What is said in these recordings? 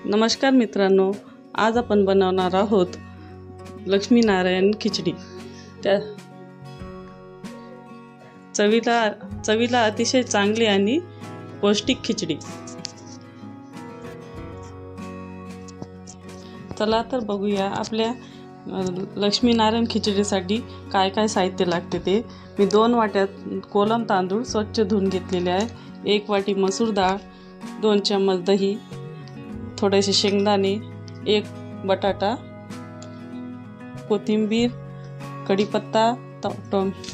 नमस्कार मित्रांनो, आज आपण बनवणार आहोत लक्ष्मीनारायण खिचडी। त्या चवीला अतिशय चांगली आणि पौष्टिक खिचडी। चला तर बघूया आपल्या लक्ष्मीनारायण खिचडीसाठी काय काय साहित्य लागते ते। मी 2 वाट्या कोलम तांदूळ स्वच्छ धुवून घेतलेले आहे, 1 वाटी मसूर डाळ, 2 चम्मच दही, थोडेसे शेंगदाणे, 1 बटाटा, कोथिंबीर, कढीपत्ता,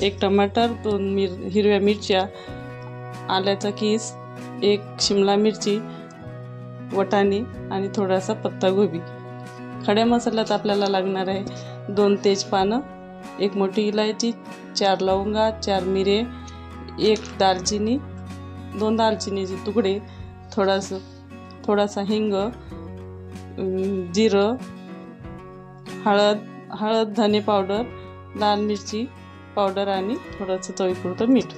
1 टमाटर, 2 हिरव्या मिरच्या, आल्याचा कीस, 1 शिमला मिरची, वाटाणे आणि थोडासा पत्ता गोबी। खड्या मसाल्यात आपल्याला लागणार आहे 2 तेजपानं, 1 मोठी इलायची, 4 लवंगा, 4 मिरे, 1 दालचिनी, 2 दालचिनीचे तुकडे, थोडासा हिंग, जिरं, हळद, धने पावडर, लाल मिरची पावडर आणि थोडंसं चवीपुरतं मीठ।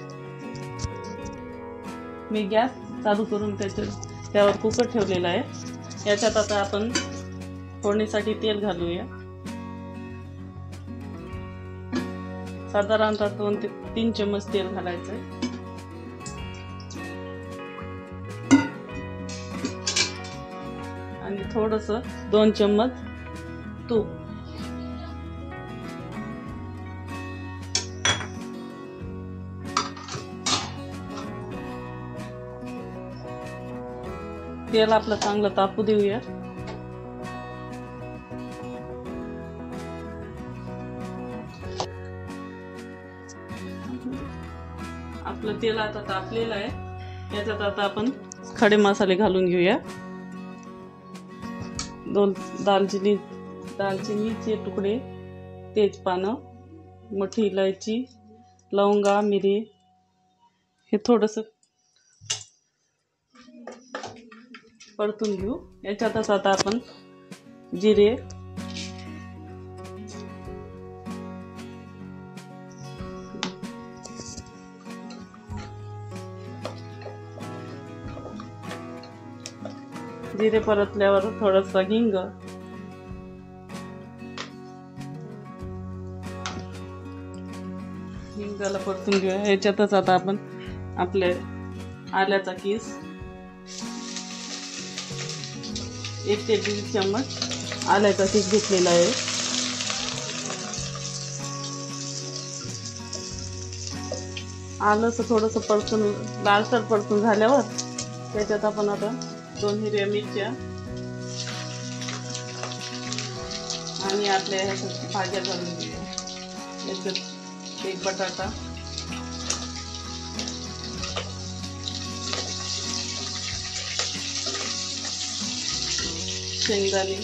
मी गॅस चालू करून त्यावर कुकर ठेवलेला आहे। याच्यात आता आपण फोडणीसाठी तेल घालूया। साधारणतः 2 ते 3 चम्मच तेल घालायचं आहे आणि थोडंसं 2 चम्मच तूप। तेल आपलं चांगलं तापू देऊया। आपलं तेल आता तापलेलं आहे। याच्यात आता आपण खडे मसाले घालून घेऊया। 2 दालचिनीचे तुकडे, तेजपानं, मोठी इलायची, लवंगा, मिरी, हे थोडंसं परतून घेऊ। याच्यातच आता आपण जिरे, परतल्यावर थोडंसं हिंगाला परतून घेऊया। याच्यातच आता आपण आपले आल्याचा कीस, 1 ते 1.5 चम्मच आल्याचा कीस घेतलेला आहे। आलंच थोडंसं परतून लालसर परतून झाल्यावर त्याच्यात आपण आता 2 हिरव्या मिरच्या आणि आपल्या ह्याच्यात भाज्या घालून घेऊया। याच्यात 1 बटाटा, शेंगदाणे,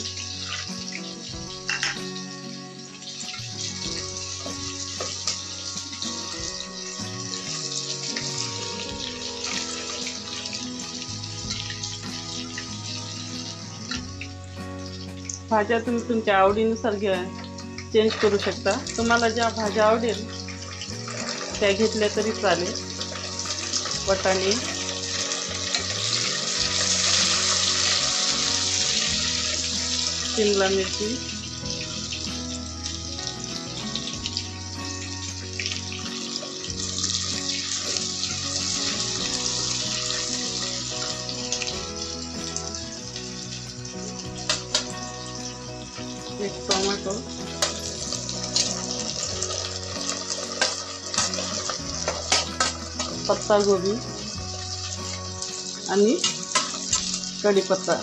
भाज्या तुम्ही तुमच्या आवडीनुसार चेंज करू शकता। तुम्हाला ज्या भाज्या आवडेल त्या घेतल्या तरी चालेल। वाटाणे, शिमला मिरची, एक टोमॅटो, पत्ता गोबी आणि कढीपत्ता।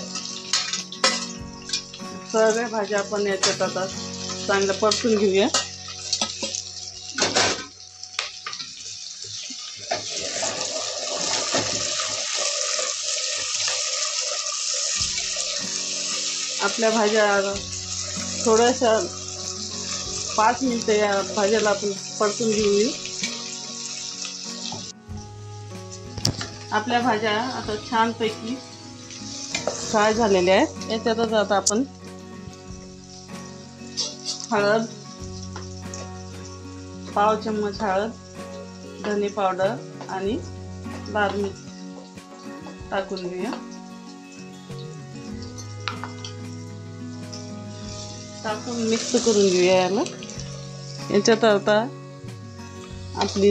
सगळ्या भाज्या आपण याच्यात आता चांगलं परतून घेऊया। आपल्या भाज्या थोड्याशा 5 मिनिटं या भाज्याला आपण परतून घेऊया। आपल्या भाज्या आता छानपैकी फ्राय झालेल्या आहेत। याच्यातच आता आपण हळद, पाव चम्मच हळद, धने पावडर आणि लाल मिरची टाकून घेऊया। टाकून मिक्स करून घेऊया याला. याच्यात आता आपली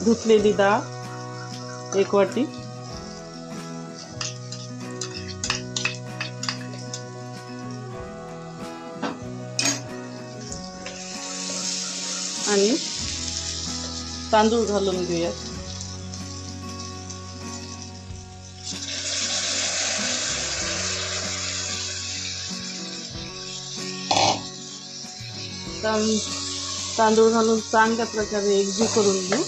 धुतलेली डाळ 1 वाटी, आणि तांदूळ घालून घेऊयात. तांदूळ घालून चांगल्या प्रकारे एकजीव करून घेऊ.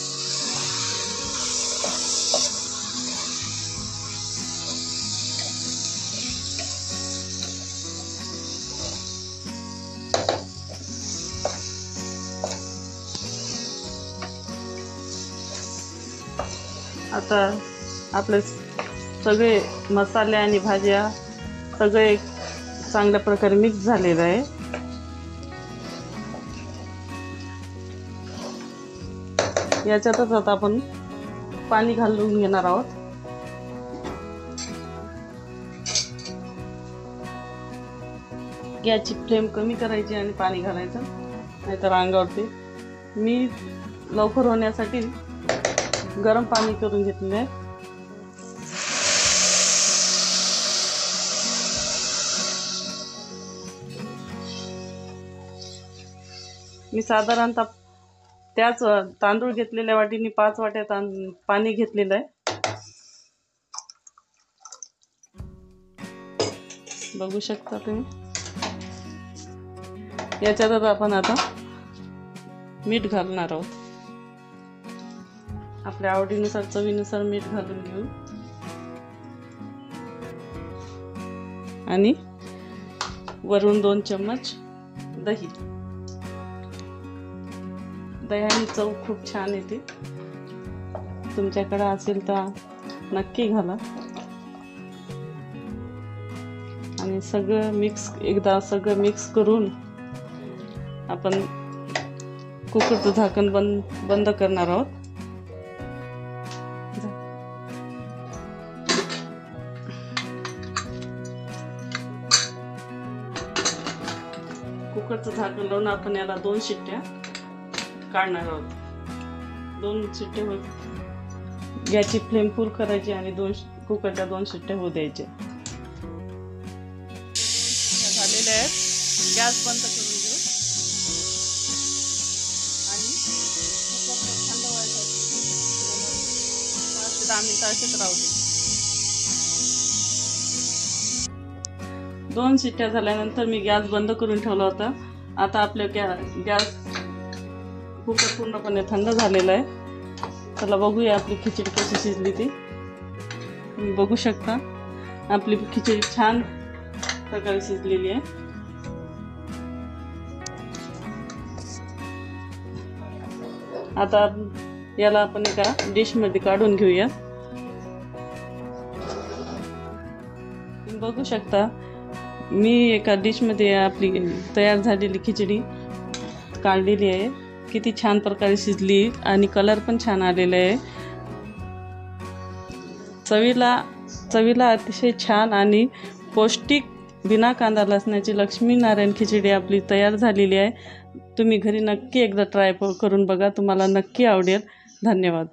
आता आपले सगळे मसाले आणि भाज्या सगळे चांगल्या प्रकारे मिक्स झालेलं आहे. याच्यातच आता आपण पाणी घालून घेणार आहोत. गॅसची फ्लेम कमी करायची आणि पाणी घालायचं, नाहीतर अंगावरती. मी लवकर होण्यासाठी गरम पाणी करून घेतले आहे. मी साधारणतः त्याच तांदूळ घेतलेल्या वाटीने 5 वाट्या पाणी घेतलेलं आहे. बघू शकता तुम्ही. याच्यातच आपण आता मीठ घालणार आहोत. आपल्या आवडीनुसार चवीनुसार मीठ घालून घेऊ. आणि वरून 2 चम्मच दही. दह्याने चव खूप छान येते. तुमच्याकडे असेल तर नक्की घाला. आणि एकदा सगळं मिक्स करून आपण कुकरचं झाकण बंद करणार आहोत. कुकरचं झाकण लावून आपण याला 2 शिट्ट्या काढणार आहोत. 2 शिट्टे गॅसची फ्लेम फुल करायची आणि कुकरच्या 2 शिट्ट्या होऊ द्यायच्या. झालेल्या आहेत. गॅस बंद करून घेऊ आणि कुकर थंड व्हायसाठी 5 ते 10 मिनिटं असेच राहू दे. 2 शिट्ट्या झाल्यानंतर मी गॅस बंद करून ठेवला होता. आता आपल्या गॅस कुकर पूर्णपणे थंड झालेला आहे. चला बघूया आपली खिचडी कशी शिजली ती. तुम्ही बघू शकता आपली खिचडी छान प्रकारे शिजलेली आहे. आता याला आपण एका डिशमध्ये काढून घेऊया. तुम्ही बघू शकता मी एका डिशमध्ये आपली तयार झालेली खिचडी काढलेली आहे. किती छान प्रकारे शिजली आणि कलर पण छान आलेला आहे. चवीला अतिशय छान आणि पौष्टिक बिना कांदा लसणाची लक्ष्मीनारायण खिचडी आपली तयार झालेली आहे. तुम्ही घरी नक्की एकदा ट्राय करून बघा. तुम्हाला नक्की आवडेल. धन्यवाद.